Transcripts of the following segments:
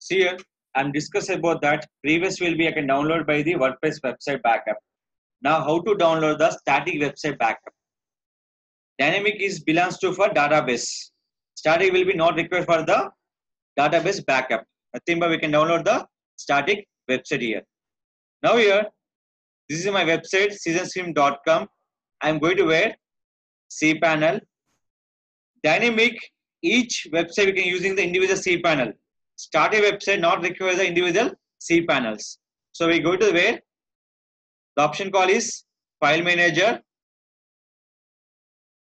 See here, I'm discussing about that. Previous will be I can download by the WordPress website backup. Now how to download the static website backup. Dynamic is belongs to for database. Static will be not required for the database backup. Nothing but we can download the static website here. Now here, this is my website seasonstream.com. I'm going to where cPanel. Dynamic, each website we can using the individual cPanel. Static website not require the individual cPanels. So we go to where the option call is file manager.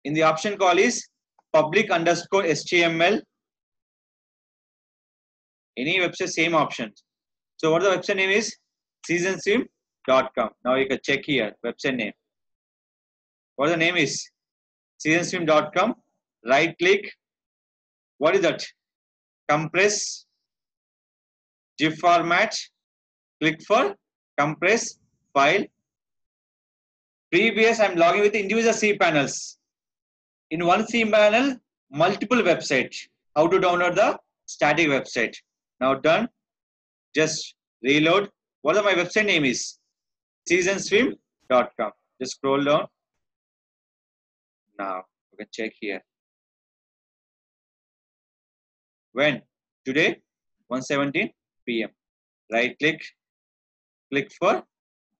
In the option call is public underscore HTML. Any website same options. So what the website name is seasonstream.com. Now you can check here website name. What the name is seasonstream.com. Right click. What is that? Compress GIF format. Click for compress file. Previous I'm logging with individual cPanels. In one cPanel, multiple websites. How to download the static website. Now done. Just reload. What my website name is? seasonstream.com. Just scroll down. Now you can check here. When? Today, 1:17 p.m. Right click. Click for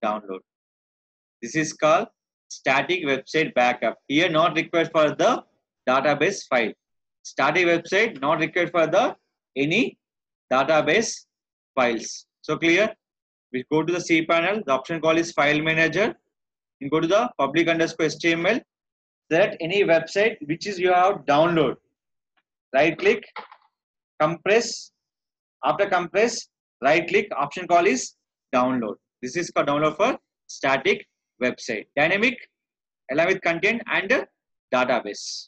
download. This is called static website backup. Here not required for the database file. Static website not required for the any database files. So clear? We go to the cPanel. The option call is file manager. You go to the public underscore HTML. Select any website which is you have download. Right click. Compress. After compress, right click. Option call is download. This is called download for static website. Dynamic along with content and database.